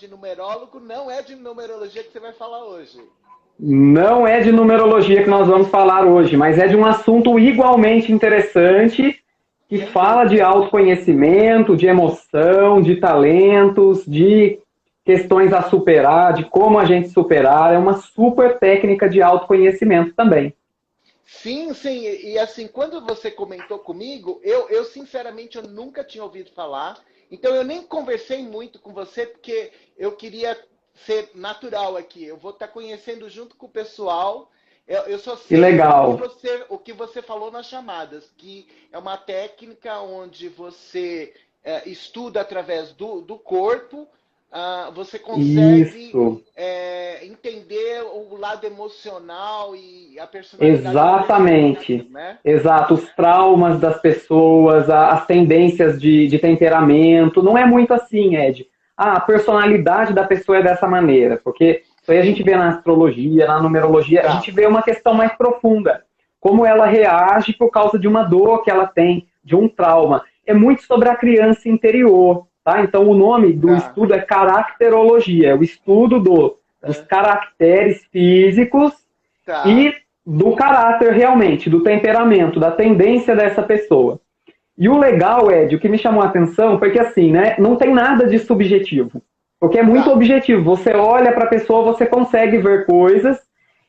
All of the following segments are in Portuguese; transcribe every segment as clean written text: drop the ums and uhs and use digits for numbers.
de numerólogo, não é de numerologia que você vai falar hoje. Não é de numerologia que nós vamos falar hoje, mas é de um assunto igualmente interessante, que fala de autoconhecimento, de emoção, de talentos, de questões a superar, de como a gente superar. É uma super técnica de autoconhecimento também. Sim, sim. E assim, quando você comentou comigo, eu sinceramente eu nunca tinha ouvido falar. Então eu nem conversei muito com você, porque eu queria ser natural aqui. Eu vou estar conhecendo junto com o pessoal. Eu só Que sei legal. o que você falou nas chamadas, que é uma técnica onde você estuda através do corpo, você consegue Isso. entender o lado emocional e a personalidade das pessoas, Exatamente. né? Exato. Os traumas das pessoas, as tendências de temperamento. Não é muito assim, Ed. Ah, a personalidade da pessoa é dessa maneira. Porque isso aí a gente Sim, vê na astrologia, na numerologia, a gente tá, vê uma questão mais profunda. Como ela reage por causa de uma dor que ela tem, de um trauma. É muito sobre a criança interior. Tá? Então, o nome do tá, estudo é caracterologia, é o estudo dos tá, caracteres físicos tá, e do caráter realmente, do temperamento, da tendência dessa pessoa. E o legal, Ed, o que me chamou a atenção foi que assim, né, não tem nada de subjetivo, porque é muito tá, objetivo. Você olha para a pessoa, você consegue ver coisas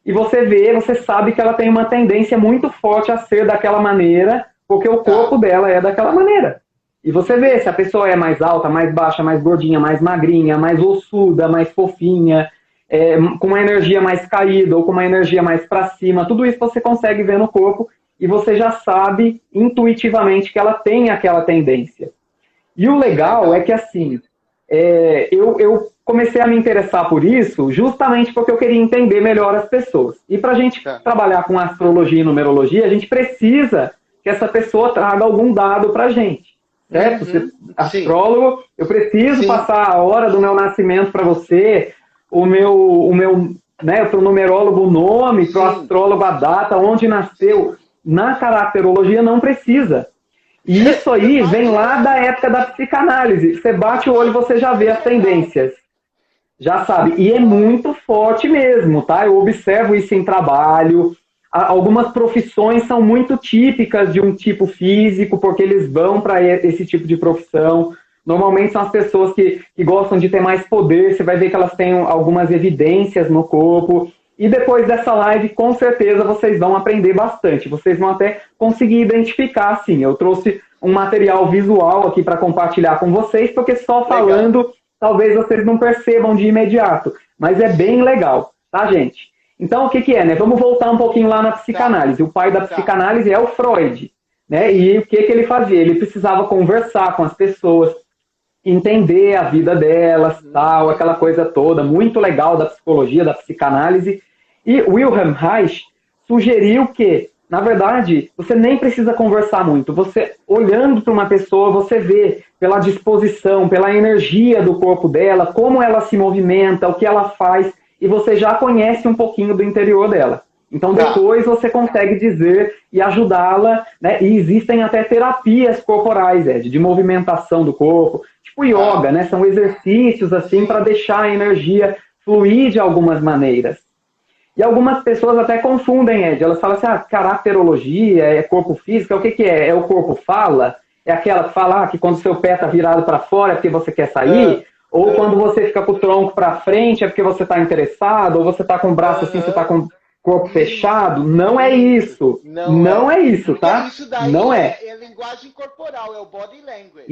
e você vê, você sabe que ela tem uma tendência muito forte a ser daquela maneira, porque o corpo tá. dela é daquela maneira. E você vê se a pessoa é mais alta, mais baixa, mais gordinha, mais magrinha, mais ossuda, mais fofinha, com uma energia mais caída ou com uma energia mais para cima. Tudo isso você consegue ver no corpo e você já sabe intuitivamente que ela tem aquela tendência. E o Que legal é legal. que, assim, eu comecei a me interessar por isso justamente porque eu queria entender melhor as pessoas. E para a gente Tá. trabalhar com astrologia e numerologia, a gente precisa que essa pessoa traga algum dado para a gente. Certo? Você, Uhum. Sim, astrólogo, eu preciso sim, passar a hora do meu nascimento para você, né, para o numerólogo o nome, para o sim. astrólogo a data, onde nasceu. Sim. Na caracterologia não precisa. E isso aí vem lá da Imagina! época da psicanálise. Você bate o olho e você já vê Que as legal! tendências. Já sabe. E é Uau! muito forte mesmo, tá? Eu observo isso em trabalho. Algumas profissões são muito típicas de um tipo físico, porque eles vão para esse tipo de profissão. Normalmente são as pessoas que gostam de ter mais poder. Você vai ver que elas têm algumas evidências no corpo. E depois dessa live, com certeza, vocês vão aprender bastante. Vocês vão até conseguir identificar, sim. Eu trouxe um material visual aqui para compartilhar com vocês, porque só Legal. falando, talvez vocês não percebam de imediato. Mas é bem Sim. legal, tá, gente? Então, o que, que é, né? Vamos voltar um pouquinho lá na Tá, psicanálise. O pai da tá. psicanálise é o Freud, né? E o que, que ele fazia? Ele precisava conversar com as pessoas, entender a vida delas, Uhum, tal, aquela uhum. coisa toda, muito legal da psicologia, da psicanálise. E Wilhelm Reich sugeriu que, na verdade, você nem precisa conversar muito. Você, olhando para uma pessoa, você vê pela disposição, pela energia do corpo dela, como ela se movimenta, o que ela faz, e você já conhece um pouquinho do interior dela. Então, Tá. depois você consegue dizer e ajudá-la, né? E existem até terapias corporais, Ed, de movimentação do corpo, tipo yoga, Tá. né? São exercícios assim para Sim. deixar a energia fluir de algumas maneiras. E algumas pessoas até confundem, Ed. Elas falam assim, caracterologia, é corpo físico, o que, que é? É o corpo fala? É aquela que fala que quando seu pé está virado para fora é porque você quer Ah, sair? Ou ah, quando você fica com o tronco para frente é porque você está interessado? Ou você está com o braço assim, você está aham. com o corpo Isso, fechado? Não é isso. isso. Não Não é. é isso, Porque tá? isso daí Não é. é linguagem corporal, é o body language.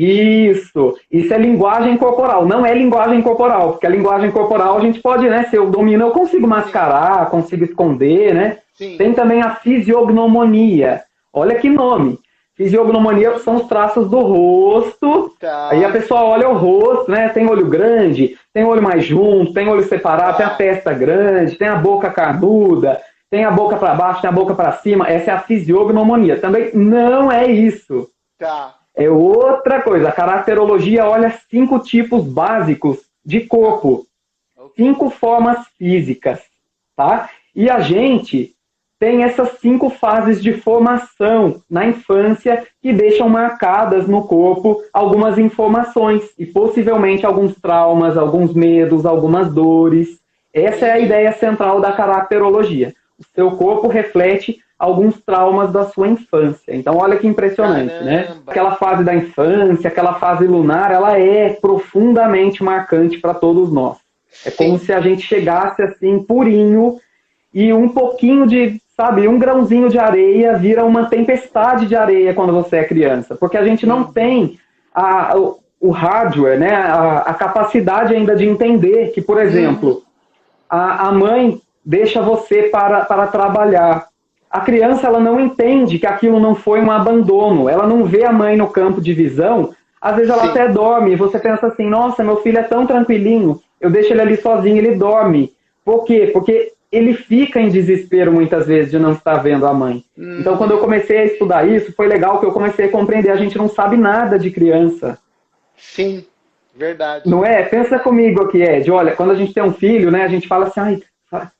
Isso é linguagem corporal, não é linguagem corporal, porque a linguagem corporal a gente pode, né, se eu domino, eu consigo Sim, mascarar, consigo esconder, né? sim. Tem também a fisiognomonia. Olha que nome. Fisiognomonia são os traços do rosto. Aí a Tá, pessoa olha o rosto, né? Tem olho grande, tem olho mais junto, tem olho separado, tem a tá. testa grande, tem a boca carnuda, tem a boca para baixo, tem a boca para cima. Essa é a fisiognomonia. Também não é isso. Tá. É outra coisa. A caracterologia olha 5 tipos básicos de Tá. corpo, Ok. 5 formas físicas, tá? E a gente tem essas 5 fases de formação na infância que deixam marcadas no corpo algumas informações e possivelmente alguns traumas, alguns medos, algumas dores. Essa é a ideia central da caracterologia. O seu corpo reflete alguns traumas da sua infância. Então, olha que impressionante, né? Aquela fase da infância, aquela fase lunar, ela é profundamente marcante para todos nós. É como se a gente chegasse assim, purinho, e um pouquinho de, sabe, um grãozinho de areia vira uma tempestade de areia quando você é criança. Porque a gente não tem o hardware, né? A capacidade ainda de entender que, por exemplo, a mãe deixa você para trabalhar. A criança, ela não entende que aquilo não foi um abandono. Ela não vê a mãe no campo de visão. Às vezes ela até dorme. E você pensa assim, nossa, meu filho é tão tranquilinho. Eu deixo ele ali sozinho, ele dorme. Por quê? Porque ele fica em desespero muitas vezes de não estar vendo a mãe. Então, quando eu comecei a estudar isso, foi legal que eu comecei a compreender. A gente não sabe nada de criança. Sim, verdade. Não é? Pensa comigo aqui, Ed. Olha, quando a gente tem um filho, né, a gente fala assim, ai,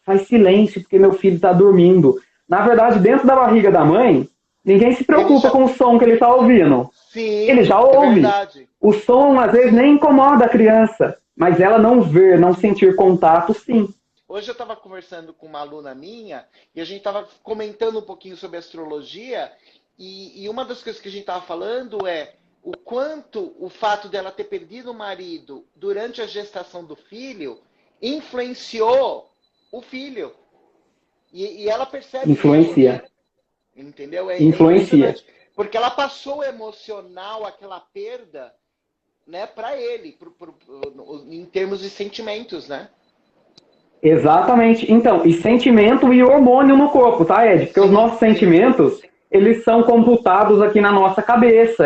faz silêncio porque meu filho está dormindo. Na verdade, dentro da barriga da mãe, ninguém se preocupa com o som que ele está ouvindo. Sim, ele já ouve. O som, às vezes, nem incomoda a criança. Mas ela não ver, não sentir contato, sim. Hoje eu estava conversando com uma aluna minha e a gente estava comentando um pouquinho sobre astrologia e uma das coisas que a gente estava falando é o quanto o fato dela ter perdido o marido durante a gestação do filho influenciou o filho. E ela percebe influencia. Isso, entendeu? Influencia. Porque ela passou o emocional, aquela perda, né, para ele, em termos de sentimentos, né? Exatamente. Então, e sentimento e hormônio no corpo, tá, Ed? Porque os nossos sentimentos, eles são computados aqui na nossa cabeça.